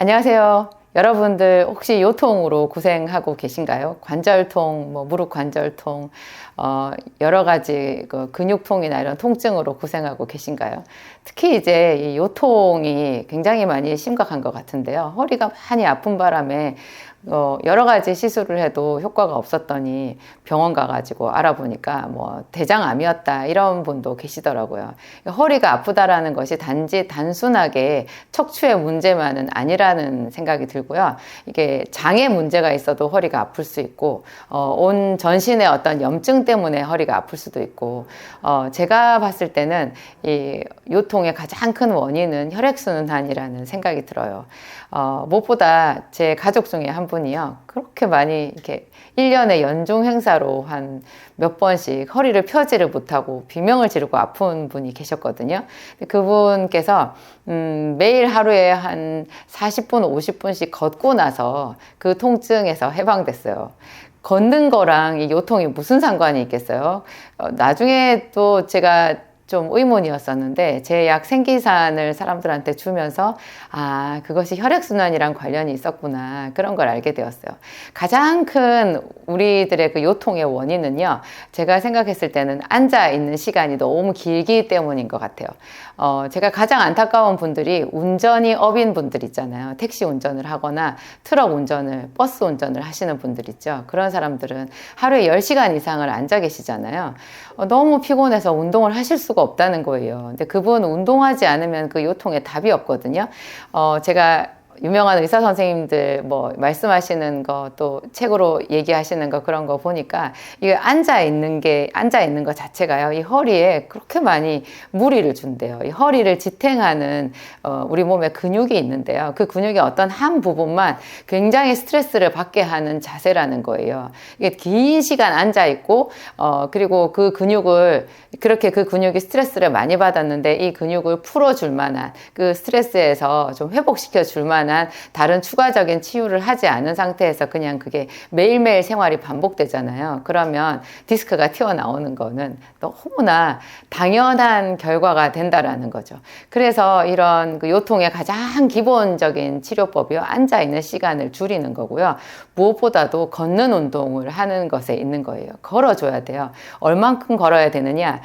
안녕하세요. 여러분들 혹시 요통으로 고생하고 계신가요? 관절통, 무릎 관절통, 여러 가지 근육통이나 이런 통증으로 고생하고 계신가요? 특히 이제 이 요통이 굉장히 많이 심각한 것 같은데요. 허리가 많이 아픈 바람에 여러 가지 시술을 해도 효과가 없었더니 병원 가가지고 알아보니까 대장암이었다 이런 분도 계시더라고요. 허리가 아프다라는 것이 단순하게 척추의 문제만은 아니라는 생각이 들고요. 이게 장에 문제가 있어도 허리가 아플 수 있고 온 전신의 어떤 염증 때문에 허리가 아플 수도 있고 제가 봤을 때는 이 요통의 가장 큰 원인은 혈액순환이라는 생각이 들어요. 무엇보다 제 가족 중에 한 분이요. 그렇게 많이 이렇게 1년에 연중 행사로 한 몇 번씩 허리를 펴지를 못하고 비명을 지르고 아픈 분이 계셨거든요. 그분께서 매일 하루에 한 40분, 50분씩 걷고 나서 그 통증에서 해방됐어요. 걷는 거랑 이 요통이 무슨 상관이 있겠어요? 나중에 또 제가 좀 의문이었었는데 제 약 생기산을 사람들한테 주면서 그것이 혈액순환이랑 관련이 있었구나 그런 걸 알게 되었어요. 가장 큰 우리들의 그 요통의 원인은요, 제가 생각했을 때는 앉아있는 시간이 너무 길기 때문인 것 같아요. 제가 가장 안타까운 분들이 운전이 업인 분들 있잖아요. 택시 운전을 하거나 트럭 운전을, 버스 운전을 하시는 분들 있죠. 그런 사람들은 하루에 10시간 이상을 앉아 계시잖아요. 너무 피곤해서 운동을 하실 수가 없다는 거예요. 근데 그분 운동하지 않으면 그 요통에 답이 없거든요. 제가 유명한 의사 선생님들 말씀하시는 거 또 책으로 얘기하시는 거 그런 거 보니까 이게 앉아 있는 것 자체가요, 이 허리에 그렇게 많이 무리를 준대요. 이 허리를 지탱하는 우리 몸에 근육이 있는데요. 그 근육의 어떤 한 부분만 굉장히 스트레스를 받게 하는 자세라는 거예요. 이게 긴 시간 앉아 있고 그리고 그 근육이 스트레스를 많이 받았는데 이 근육을 풀어줄 만한, 그 스트레스에서 좀 회복시켜 줄 만한 다른 추가적인 치유를 하지 않은 상태에서 그냥 그게 매일매일 생활이 반복되잖아요. 그러면 디스크가 튀어나오는 거는 너무나 당연한 결과가 된다라는 거죠. 그래서 이런 그 요통의 가장 기본적인 치료법이요, 앉아있는 시간을 줄이는 거고요. 무엇보다도 걷는 운동을 하는 것에 있는 거예요. 걸어줘야 돼요. 얼만큼 걸어야 되느냐?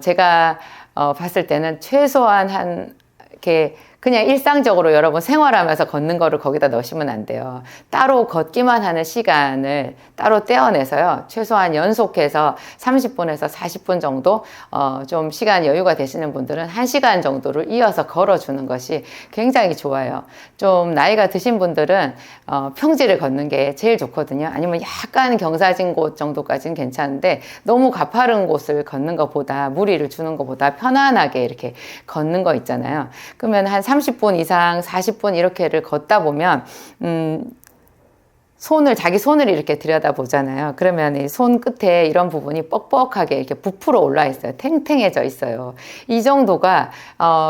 제가 봤을 때는 최소한 이렇게 그냥 일상적으로 여러분 생활하면서 걷는 거를 거기다 넣으시면 안 돼요. 따로 걷기만 하는 시간을 따로 떼어내서요, 최소한 연속해서 30분에서 40분 정도 좀 시간 여유가 되시는 분들은 1시간 정도를 이어서 걸어주는 것이 굉장히 좋아요. 좀 나이가 드신 분들은 평지를 걷는 게 제일 좋거든요. 아니면 약간 경사진 곳 정도까지는 괜찮은데 너무 가파른 곳을 걷는 것보다, 무리를 주는 것보다 편안하게 이렇게 걷는 거 있잖아요. 그러면 한 30분 이상 40분 이렇게를 걷다 보면 자기 손을 이렇게 들여다보잖아요. 그러면 이 손 끝에 이런 부분이 뻑뻑하게 이렇게 부풀어 올라 있어요. 탱탱해져 있어요. 이 정도가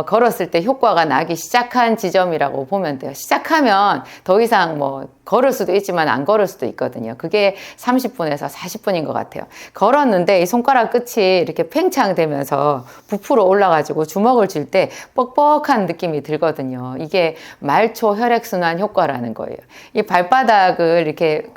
걸었을 때 효과가 나기 시작한 지점이라고 보면 돼요. 시작하면 더 이상 걸을 수도 있지만 안 걸을 수도 있거든요. 그게 30분에서 40분인 것 같아요. 걸었는데 이 손가락 끝이 이렇게 팽창되면서 부풀어 올라가지고 주먹을 쥘 때 뻑뻑한 느낌이 들거든요. 이게 말초 혈액순환 효과라는 거예요. 이 발바닥을 이렇게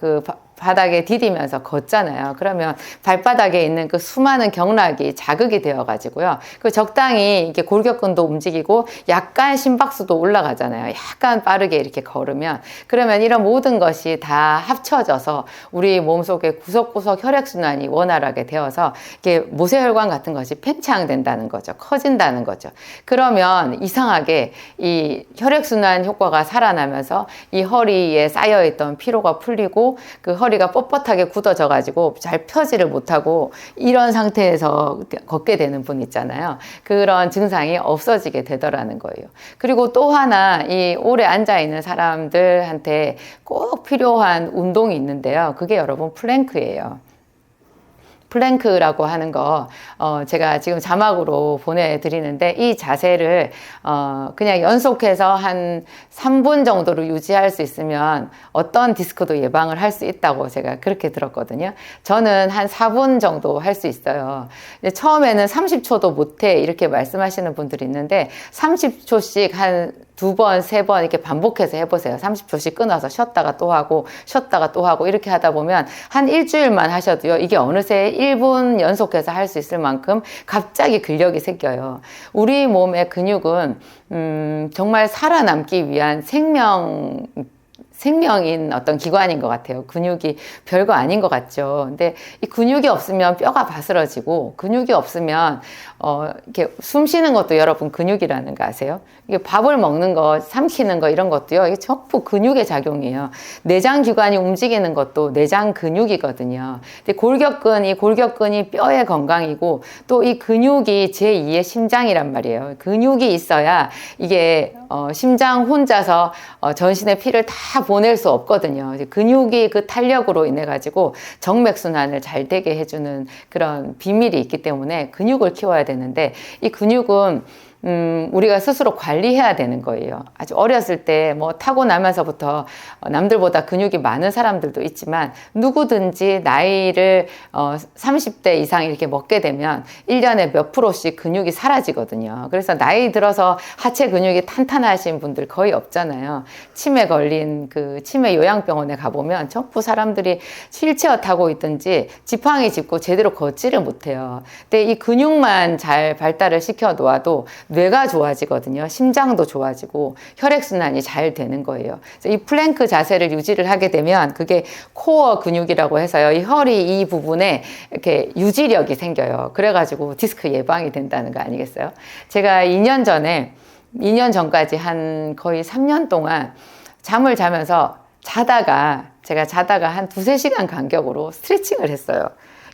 바닥에 디디면서 걷잖아요. 그러면 발바닥에 있는 그 수많은 경락이 자극이 되어 가지고요, 그 적당히 이렇게 골격근도 움직이고 약간 심박수도 올라가잖아요. 약간 빠르게 이렇게 걸으면. 그러면 이런 모든 것이 다 합쳐져서 우리 몸속에 구석구석 혈액순환이 원활하게 되어서 이렇게 모세혈관 같은 것이 팽창된다는 거죠. 커진다는 거죠. 그러면 이상하게 이 혈액순환 효과가 살아나면서 이 허리에 쌓여있던 피로가 풀리고 그 허리가 뻣뻣하게 굳어져 가지고 잘 펴지를 못하고 이런 상태에서 걷게 되는 분 있잖아요. 그런 증상이 없어지게 되더라는 거예요. 그리고 또 하나, 이 오래 앉아 있는 사람들한테 꼭 필요한 운동이 있는데요. 그게 여러분 플랭크예요. 플랭크라고 하는 거 제가 지금 자막으로 보내드리는데, 이 자세를 그냥 연속해서 한 3분 정도로 유지할 수 있으면 어떤 디스크도 예방을 할 수 있다고 제가 그렇게 들었거든요. 저는 한 4분 정도 할 수 있어요. 처음에는 30초도 못해 이렇게 말씀하시는 분들이 있는데 30초씩 한 두 번, 세 번 이렇게 반복해서 해보세요. 30초씩 끊어서 쉬었다가 또 하고, 쉬었다가 또 하고, 이렇게 하다 보면 한 일주일만 하셔도요, 이게 어느새 1분 연속해서 할 수 있을 만큼 갑자기 근력이 생겨요. 우리 몸의 근육은, 정말 살아남기 위한 생명인 어떤 기관인 것 같아요. 근육이 별거 아닌 것 같죠. 근데 이 근육이 없으면 뼈가 바스러지고, 근육이 없으면 이렇게 숨 쉬는 것도 여러분 근육이라는 거 아세요? 이게 밥을 먹는 거, 삼키는 거 이런 것도요. 이게 전부 근육의 작용이에요. 내장 기관이 움직이는 것도 내장 근육이거든요. 근데 이 골격근이 뼈의 건강이고, 또 이 근육이 제2의 심장이란 말이에요. 근육이 있어야 이게 심장 혼자서 전신의 피를 다 보낼 수 없거든요. 근육이 그 탄력으로 인해 가지고 정맥순환을 잘 되게 해주는 그런 비밀이 있기 때문에 근육을 키워야 되는데, 이 근육은 우리가 스스로 관리해야 되는 거예요. 아주 어렸을 때 뭐 타고나면서부터 남들보다 근육이 많은 사람들도 있지만, 누구든지 나이를 30대 이상 이렇게 먹게 되면 1년에 몇 프로씩 근육이 사라지거든요. 그래서 나이 들어서 하체 근육이 탄탄하신 분들 거의 없잖아요. 치매 걸린 그 치매 요양병원에 가보면 전부 사람들이 휠체어 타고 있든지 지팡이 짚고 제대로 걷지를 못해요. 근데 이 근육만 잘 발달을 시켜 놓아도 뇌가 좋아지거든요. 심장도 좋아지고 혈액순환이 잘 되는 거예요. 그래서 이 플랭크 자세를 유지를 하게 되면 그게 코어 근육이라고 해서요. 이 허리 이 부분에 이렇게 유지력이 생겨요. 그래가지고 디스크 예방이 된다는 거 아니겠어요? 제가 2년 전까지 한 거의 3년 동안 잠을 자면서 제가 자다가 한 2-3시간 간격으로 스트레칭을 했어요.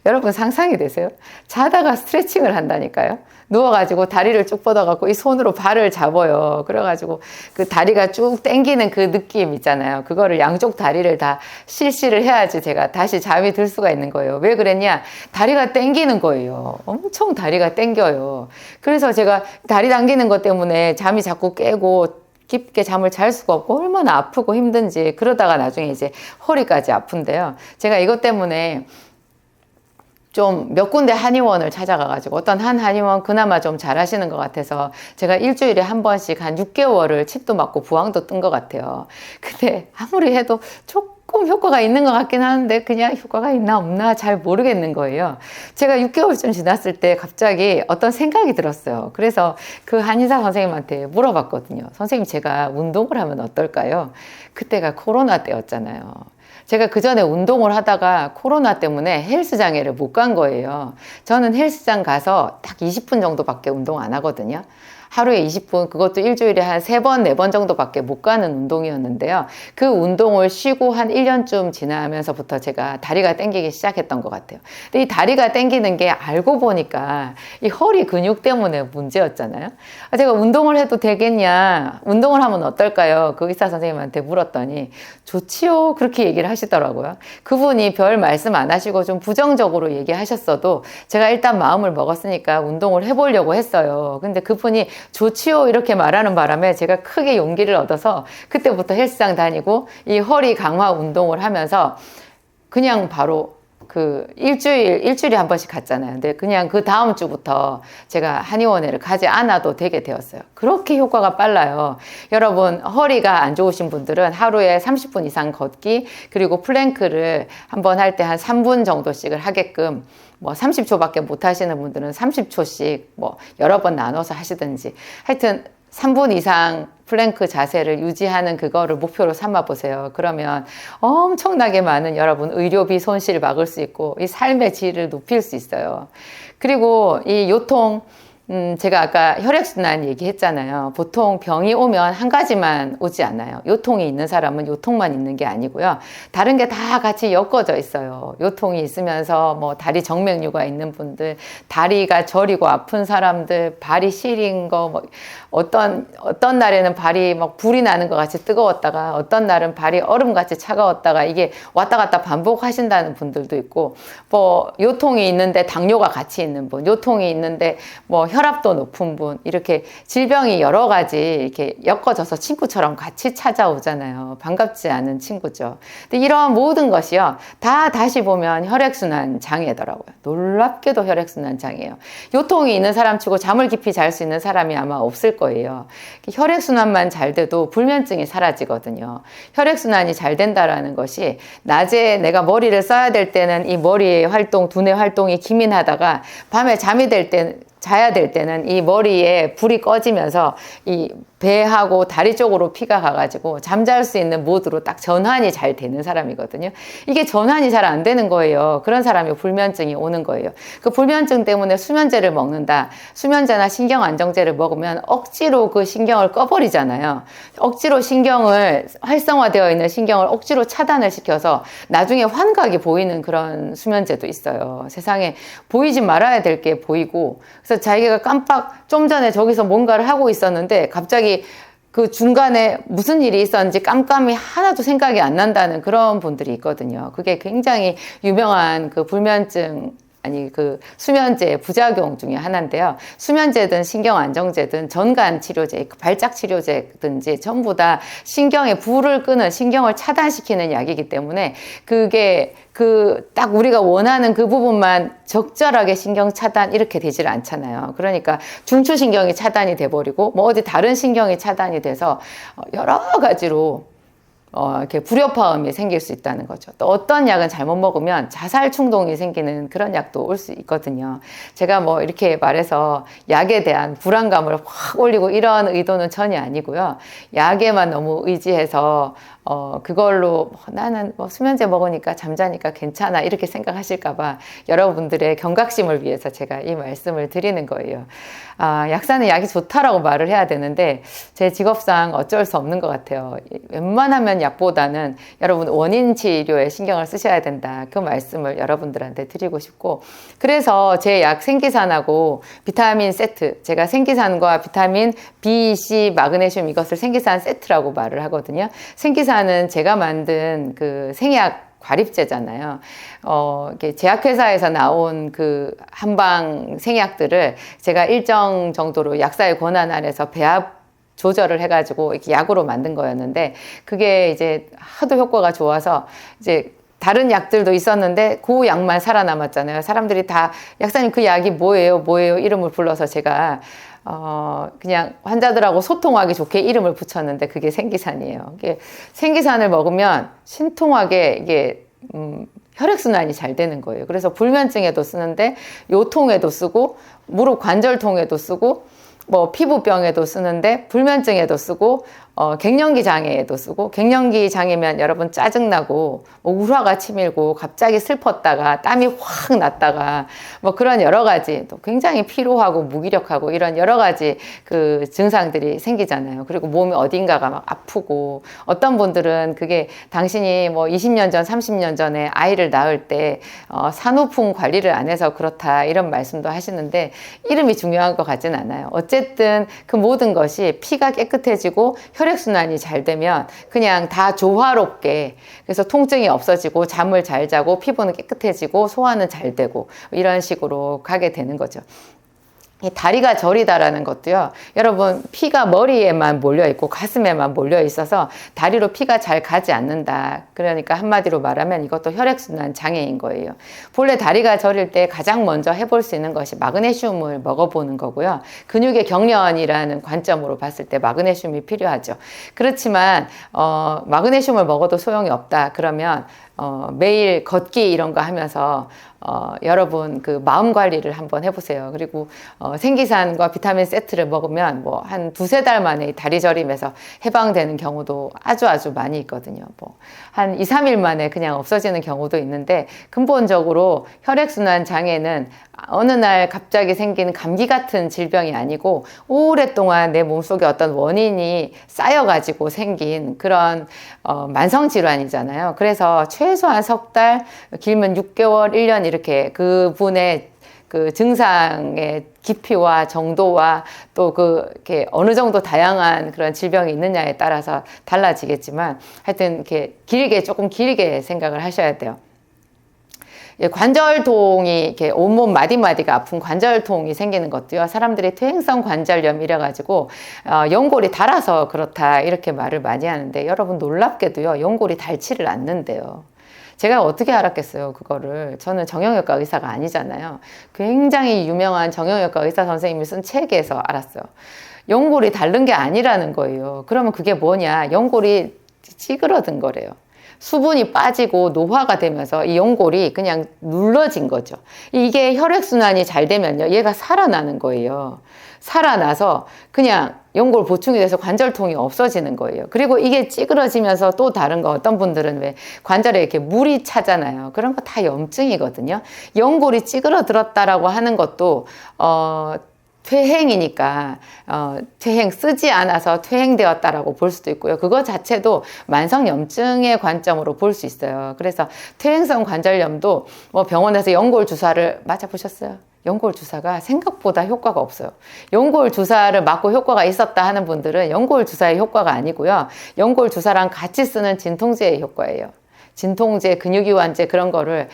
여러분 상상이 되세요? 자다가 스트레칭을 한다니까요. 누워가지고 다리를 쭉 뻗어갖고 이 손으로 발을 잡아요. 그래가지고 그 다리가 쭉 당기는 그 느낌 있잖아요. 그거를 양쪽 다리를 다 실시를 해야지 제가 다시 잠이 들 수가 있는 거예요. 왜 그랬냐? 다리가 당기는 거예요. 엄청 다리가 당겨요. 그래서 제가 다리 당기는 것 때문에 잠이 자꾸 깨고 깊게 잠을 잘 수가 없고 얼마나 아프고 힘든지, 그러다가 나중에 이제 허리까지 아픈데요. 제가 이것 때문에 좀 몇 군데 한의원을 찾아가가지고 어떤 한 한의원 그나마 좀 잘하시는 것 같아서 제가 일주일에 한 번씩 한 6개월을 칩도 맞고 부항도 뜬 것 같아요. 근데 아무리 해도 조금 효과가 있는 것 같긴 하는데 그냥 효과가 있나 없나 잘 모르겠는 거예요. 제가 6개월쯤 지났을 때 갑자기 어떤 생각이 들었어요. 그래서 그 한의사 선생님한테 물어봤거든요. 선생님, 제가 운동을 하면 어떨까요? 그때가 코로나 때였잖아요. 제가 그 전에 운동을 하다가 코로나 때문에 헬스장에를 못 간 거예요. 저는 헬스장 가서 딱 20분 정도밖에 운동 안 하거든요. 하루에 20분, 그것도 일주일에 한 3번, 4번 정도밖에 못 가는 운동이었는데요. 그 운동을 쉬고 한 1년쯤 지나면서부터 제가 다리가 당기기 시작했던 것 같아요. 근데 이 다리가 당기는 게 알고 보니까 이 허리 근육 때문에 문제였잖아요. 제가 운동을 해도 되겠냐, 운동을 하면 어떨까요? 그 의사 선생님한테 물었더니 좋지요, 그렇게 얘기를 하시더라고요. 그분이 별 말씀 안 하시고 좀 부정적으로 얘기하셨어도 제가 일단 마음을 먹었으니까 운동을 해보려고 했어요. 근데 그분이 좋지요 이렇게 말하는 바람에 제가 크게 용기를 얻어서 그때부터 헬스장 다니고 이 허리 강화 운동을 하면서 그냥 바로 그 일주일에 한 번씩 갔잖아요. 근데 그냥 그 다음 주부터 제가 한의원에를 가지 않아도 되게 되었어요. 그렇게 효과가 빨라요. 여러분, 허리가 안 좋으신 분들은 하루에 30분 이상 걷기, 그리고 플랭크를 한번 할 때 한 3분 정도씩을 하게끔, 뭐 30초밖에 못 하시는 분들은 30초씩 뭐 여러 번 나눠서 하시든지, 하여튼 3분 이상 플랭크 자세를 유지하는 그거를 목표로 삼아 보세요. 그러면 엄청나게 많은 여러분 의료비 손실 막을 수 있고 이 삶의 질을 높일 수 있어요. 그리고 이 요통, 제가 아까 혈액순환 얘기했잖아요. 보통 병이 오면 한 가지만 오지 않아요. 요통이 있는 사람은 요통만 있는 게 아니고요. 다른 게 다 같이 엮어져 있어요. 요통이 있으면서 뭐 다리 정맥류가 있는 분들, 다리가 저리고 아픈 사람들, 발이 시린 거, 뭐 어떤 날에는 발이 막 불이 나는 것 같이 뜨거웠다가 어떤 날은 발이 얼음같이 차가웠다가 이게 왔다 갔다 반복하신다는 분들도 있고, 뭐 요통이 있는데 당뇨가 같이 있는 분, 요통이 있는데 뭐 혈압도 높은 분, 이렇게 질병이 여러 가지 이렇게 엮어져서 친구처럼 같이 찾아오잖아요. 반갑지 않은 친구죠. 근데 이런 모든 것이요, 다 다시 보면 혈액순환 장애더라고요. 놀랍게도 혈액순환 장애예요. 요통이 있는 사람 치고 잠을 깊이 잘 수 있는 사람이 아마 없을 거예요. 혈액순환만 잘 돼도 불면증이 사라지거든요. 혈액순환이 잘 된다라는 것이, 낮에 내가 머리를 써야 될 때는 이 머리의 활동, 두뇌 활동이 기민하다가 밤에 자야 될 때는 이 머리에 불이 꺼지면서 이 배하고 다리 쪽으로 피가 가가지고 잠잘 수 있는 모드로 딱 전환이 잘 되는 사람이거든요. 이게 전환이 잘 안 되는 거예요. 그런 사람이 불면증이 오는 거예요. 그 불면증 때문에 수면제를 먹는다. 수면제나 신경안정제를 먹으면 억지로 그 신경을 꺼버리잖아요. 억지로 신경을, 활성화되어 있는 신경을 억지로 차단을 시켜서 나중에 환각이 보이는 그런 수면제도 있어요. 세상에 보이지 말아야 될 게 보이고, 그래서 자기가 좀 전에 저기서 뭔가를 하고 있었는데 갑자기 그 중간에 무슨 일이 있었는지 깜깜이 하나도 생각이 안 난다는 그런 분들이 있거든요. 그게 굉장히 유명한 그 불면증, 그 수면제 부작용 중에 하나인데요. 수면제든 신경안정제든 전간 치료제, 발작 치료제든지 전부 다 신경의 불을 끄는, 신경을 차단시키는 약이기 때문에 그게 딱 우리가 원하는 그 부분만 적절하게 신경 차단 이렇게 되질 않잖아요. 그러니까 중추신경이 차단이 돼버리고 뭐 어디 다른 신경이 차단이 돼서 여러 가지로 이렇게 불협화음이 생길 수 있다는 거죠. 또 어떤 약은 잘못 먹으면 자살 충동이 생기는 그런 약도 올 수 있거든요. 제가 뭐 이렇게 말해서 약에 대한 불안감을 확 올리고 이런 의도는 전혀 아니고요. 약에만 너무 의지해서 그걸로 나는 뭐 수면제 먹으니까 잠자니까 괜찮아 이렇게 생각하실까봐 여러분들의 경각심을 위해서 제가 이 말씀을 드리는 거예요. 약사는 약이 좋다라고 말을 해야 되는데 제 직업상 어쩔 수 없는 것 같아요. 웬만하면 약보다는 여러분 원인 치료에 신경을 쓰셔야 된다. 그 말씀을 여러분들한테 드리고 싶고, 그래서 제 약 생기산하고 비타민 세트, 제가 생기산과 비타민 B, C, 마그네슘 이것을 생기산 세트라고 말을 하거든요. 생기산은 제가 만든 그 생약 과립제잖아요. 제약회사에서 나온 그 한방 생약들을 제가 일정 정도로 약사의 권한 아래서 배합 조절을 해가지고 이렇게 약으로 만든 거였는데, 그게 이제 하도 효과가 좋아서 이제 다른 약들도 있었는데 그 약만 살아남았잖아요. 사람들이 다 약사님 그 약이 뭐예요? 이름을 불러서 제가 그냥 환자들하고 소통하기 좋게 이름을 붙였는데 그게 생기산이에요. 이게 생기산을 먹으면 신통하게 이게 혈액순환이 잘 되는 거예요. 그래서 불면증에도 쓰는데 요통에도 쓰고 무릎 관절통에도 쓰고 뭐 피부병에도 쓰는데 불면증에도 쓰고 갱년기 장애에도 쓰고, 갱년기 장애면 여러분 짜증나고 뭐 울화가 치밀고 갑자기 슬펐다가 땀이 확 났다가 뭐 그런 여러 가지, 또 굉장히 피로하고 무기력하고 이런 여러 가지 그 증상들이 생기잖아요. 그리고 몸이 어딘가가 막 아프고, 어떤 분들은 그게 당신이 뭐 20년 전 30년 전에 아이를 낳을 때 산후풍 관리를 안 해서 그렇다 이런 말씀도 하시는데 이름이 중요한 것 같진 않아요. 어쨌든 그 모든 것이 피가 깨끗해지고 혈액순환이 잘 되면 그냥 다 조화롭게, 그래서 통증이 없어지고 잠을 잘 자고 피부는 깨끗해지고 소화는 잘 되고 이런 식으로 가게 되는 거죠. 이 다리가 저리다라는 것도요, 여러분 피가 머리에만 몰려있고 가슴에만 몰려있어서 다리로 피가 잘 가지 않는다. 그러니까 한마디로 말하면 이것도 혈액순환 장애인 거예요. 본래 다리가 저릴 때 가장 먼저 해볼 수 있는 것이 마그네슘을 먹어보는 거고요. 근육의 경련이라는 관점으로 봤을 때 마그네슘이 필요하죠. 그렇지만 마그네슘을 먹어도 소용이 없다 그러면 매일 걷기 이런 거 하면서 여러분 그 마음 관리를 한번 해보세요. 그리고 생기산과 비타민 세트를 먹으면 뭐 한 두세 달 만에 다리 저림에서 해방되는 경우도 아주 많이 있거든요. 뭐 한 2, 3일 만에 그냥 없어지는 경우도 있는데, 근본적으로 혈액순환 장애는 어느 날 갑자기 생기는 감기 같은 질병이 아니고 오랫동안 내 몸속에 어떤 원인이 쌓여가지고 생긴 그런 만성질환이잖아요. 그래서 최소한 석 달, 길면 6개월, 1년 이렇게 그분의 그 증상의 깊이와 정도와 또 이렇게 어느 정도 다양한 그런 질병이 있느냐에 따라서 달라지겠지만, 하여튼 이렇게 조금 길게 생각을 하셔야 돼요. 관절통이 이렇게 온몸 마디마디가 아픈 관절통이 생기는 것도요. 사람들이 퇴행성 관절염 이래가지고 연골이 닳아서 그렇다 이렇게 말을 많이 하는데 여러분 놀랍게도요. 연골이 닳지를 않는데요. 제가 어떻게 알았겠어요, 그거를. 저는 정형외과 의사가 아니잖아요. 굉장히 유명한 정형외과 의사 선생님이 쓴 책에서 알았어요. 연골이 닳는 게 아니라는 거예요. 그러면 그게 뭐냐? 연골이 찌그러든 거래요. 수분이 빠지고 노화가 되면서 이 연골이 그냥 눌러진 거죠. 이게 혈액순환이 잘 되면요. 얘가 살아나는 거예요. 살아나서 그냥 연골 보충이 돼서 관절통이 없어지는 거예요. 그리고 이게 찌그러지면서 또 다른 거 어떤 분들은 왜 관절에 이렇게 물이 차잖아요. 그런 거 다 염증이거든요. 연골이 찌그러들었다라고 하는 것도 퇴행이니까 퇴행 쓰지 않아서 퇴행되었다라고 볼 수도 있고요. 그거 자체도 만성염증의 관점으로 볼 수 있어요. 그래서 퇴행성 관절염도 뭐 병원에서 연골 주사를 맞아보셨어요? 연골 주사가 생각보다 효과가 없어요. 연골 주사를 맞고 효과가 있었다 하는 분들은 연골 주사의 효과가 아니고요. 연골 주사랑 같이 쓰는 진통제의 효과예요. 진통제, 근육이완제 그런 거를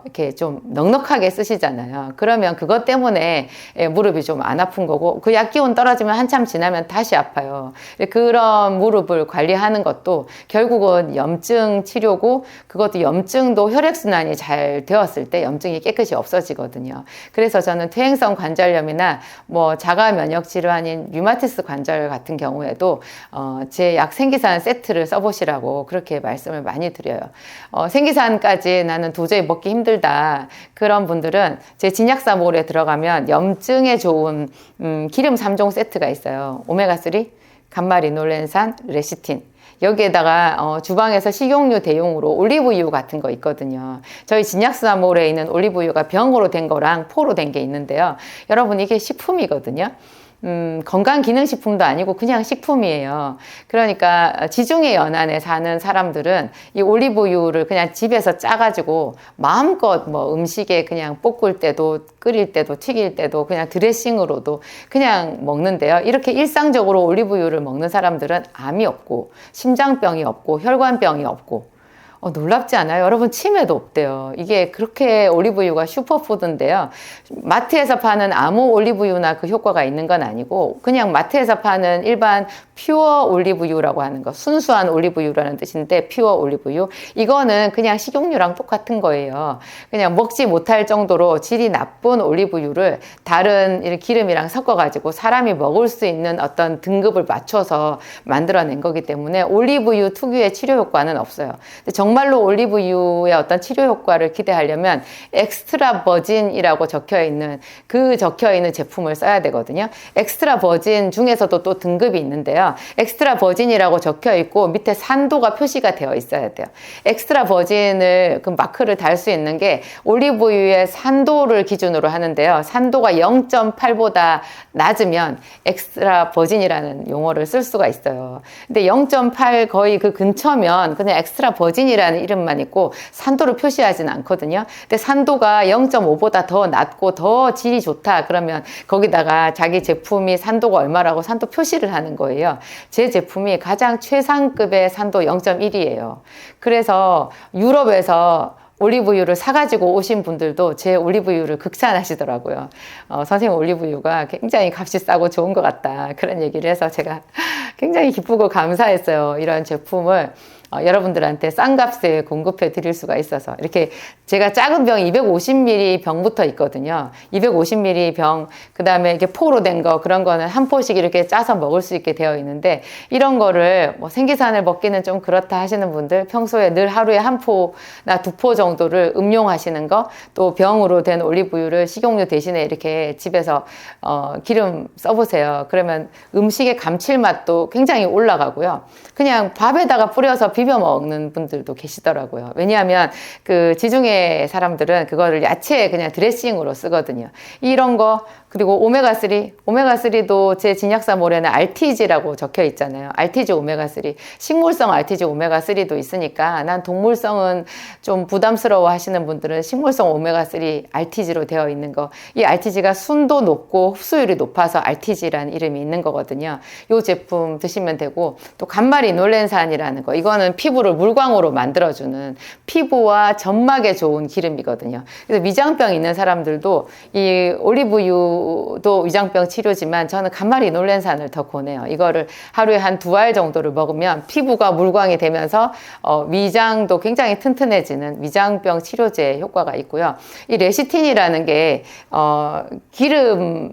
이렇게 좀 넉넉하게 쓰시잖아요. 그러면 그것 때문에 무릎이 좀 안 아픈 거고 그 약 기운 떨어지면 한참 지나면 다시 아파요. 그런 무릎을 관리하는 것도 결국은 염증 치료고 그것도 염증도 혈액순환이 잘 되었을 때 염증이 깨끗이 없어지거든요. 그래서 저는 퇴행성 관절염이나 뭐 자가 면역 질환인 류마티스 관절 같은 경우에도 제 약 생기산 세트를 써보시라고 그렇게 말씀을 많이 드려요. 생기산까지 나는 도저히 먹기 힘들다. 그런 분들은 제 진약사몰에 들어가면 염증에 좋은 기름 3종 세트가 있어요. 오메가3, 감마리놀렌산, 레시틴. 여기에다가 주방에서 식용유 대용으로 올리브유 같은 거 있거든요. 저희 진약사몰에 있는 올리브유가 병으로 된 거랑 포로 된 게 있는데요. 여러분 이게 식품이거든요. 건강기능식품도 아니고 그냥 식품이에요. 그러니까 지중해 연안에 사는 사람들은 이 올리브유를 그냥 집에서 짜가지고 마음껏 뭐 음식에 그냥 볶을 때도 끓일 때도 튀길 때도 그냥 드레싱으로도 그냥 먹는데요. 이렇게 일상적으로 올리브유를 먹는 사람들은 암이 없고 심장병이 없고 혈관병이 없고 놀랍지 않아요? 여러분 치매도 없대요. 이게 그렇게 올리브유가 슈퍼푸드인데요. 마트에서 파는 아무 올리브유나 그 효과가 있는 건 아니고 그냥 마트에서 파는 일반 퓨어 올리브유라고 하는 거, 순수한 올리브유라는 뜻인데 퓨어 올리브유 이거는 그냥 식용유랑 똑같은 거예요. 그냥 먹지 못할 정도로 질이 나쁜 올리브유를 다른 이런 기름이랑 섞어가지고 사람이 먹을 수 있는 어떤 등급을 맞춰서 만들어낸 거기 때문에 올리브유 특유의 치료 효과는 없어요. 정말로 올리브유의 어떤 치료 효과를 기대하려면 엑스트라 버진이라고 적혀있는 제품을 써야 되거든요. 엑스트라 버진 중에서도 또 등급이 있는데요. 엑스트라 버진이라고 적혀있고 밑에 산도가 표시가 되어 있어야 돼요. 엑스트라 버진을 그 마크를 달 수 있는 게 올리브유의 산도를 기준으로 하는데요. 산도가 0.8보다 낮으면 엑스트라 버진이라는 용어를 쓸 수가 있어요. 근데 0.8 거의 그 근처면 그냥 엑스트라 버진이라는 이름만 있고 산도를 표시하진 않거든요. 근데 산도가 0.5보다 더 낮고 더 질이 좋다 그러면 거기다가 자기 제품이 산도가 얼마라고 산도 표시를 하는 거예요. 제 제품이 가장 최상급의 산도 0.1이에요. 그래서 유럽에서 올리브유를 사가지고 오신 분들도 제 올리브유를 극찬하시더라고요. 선생님 올리브유가 굉장히 값이 싸고 좋은 것 같다. 그런 얘기를 해서 제가 굉장히 기쁘고 감사했어요. 이런 제품을 여러분들한테 싼 값에 공급해 드릴 수가 있어서 이렇게 제가 작은 병 250ml 병부터 있거든요. 250ml 병, 그 다음에 이렇게 포로 된 거 그런 거는 한 포씩 이렇게 짜서 먹을 수 있게 되어 있는데 이런 거를 뭐 생기산을 먹기는 좀 그렇다 하시는 분들 평소에 늘 하루에 한 포나 두 포 정도를 음용하시는 거 또 병으로 된 올리브유를 식용유 대신에 이렇게 집에서 기름 써보세요. 그러면 음식의 감칠맛도 굉장히 올라가고요. 그냥 밥에다가 뿌려서 비벼 먹는 분들도 계시더라고요. 왜냐하면 그 지중해 사람들은 그거를 야채에 그냥 드레싱으로 쓰거든요. 이런 거 그리고 오메가3도 제 진약사몰에는 RTG라고 적혀 있잖아요. RTG 오메가3 식물성 RTG 오메가3도 있으니까 난 동물성은 좀 부담스러워 하시는 분들은 식물성 오메가3 RTG로 되어 있는 거 이 RTG가 순도 높고 흡수율이 높아서 RTG라는 이름이 있는 거거든요. 이 제품 드시면 되고 또 감마리놀렌산이라는 거 이거는 기름은 피부를 물광으로 만들어주는 피부와 점막에 좋은 기름이거든요. 그래서 위장병 있는 사람들도 이 올리브유도 위장병 치료지만 저는 감마리놀렌산을 더 권해요. 이거를 하루에 한 2알 정도를 먹으면 피부가 물광이 되면서 위장도 굉장히 튼튼해지는 위장병 치료제 효과가 있고요. 이 레시틴이라는 게 기름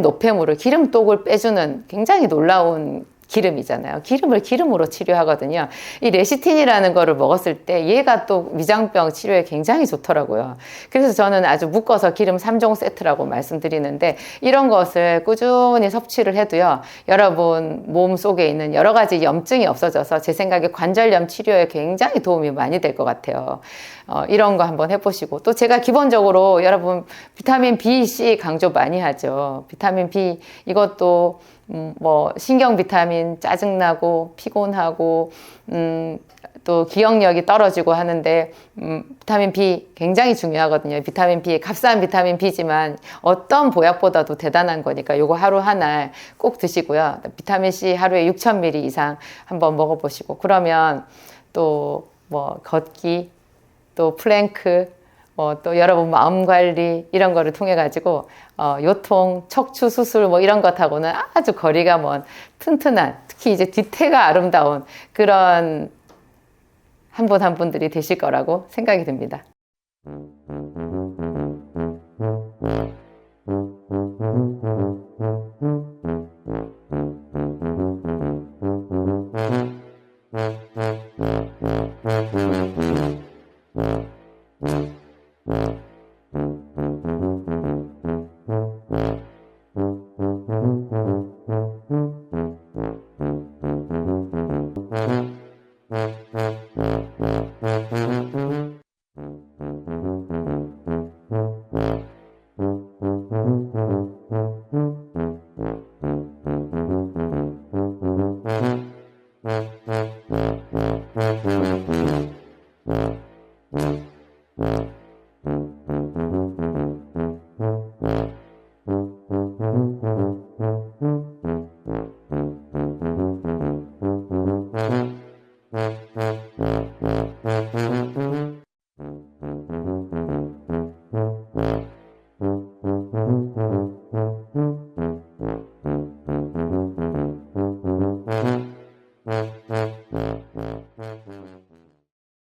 노폐물을 기름독을 빼주는 굉장히 놀라운 기름이잖아요. 기름을 기름으로 치료하거든요. 이 레시틴이라는 거를 먹었을 때 얘가 또 위장병 치료에 굉장히 좋더라고요. 그래서 저는 아주 묶어서 기름 3종 세트라고 말씀드리는데 이런 것을 꾸준히 섭취를 해도요. 여러분 몸 속에 있는 여러 가지 염증이 없어져서 제 생각에 관절염 치료에 굉장히 도움이 많이 될 것 같아요. 이런 거 한번 해보시고 또 제가 기본적으로 여러분 비타민 B, C 강조 많이 하죠. 비타민 B 이것도 뭐 신경 비타민 짜증나고 피곤하고 또 기억력이 떨어지고 하는데 비타민 B 굉장히 중요하거든요. 비타민 B 값싼 비타민 B지만 어떤 보약보다도 대단한 거니까 요거 하루 한 알 꼭 드시고요. 비타민 C 하루에 6,000ml 이상 한번 먹어보시고 그러면 또 뭐 걷기 또 플랭크 또 여러분 마음 관리 이런 거를 통해 가지고 요통, 척추 수술 뭐 이런 것하고는 아주 거리가 먼 튼튼한 특히 이제 뒤태가 아름다운 그런 한 분 한 분들이 되실 거라고 생각이 듭니다.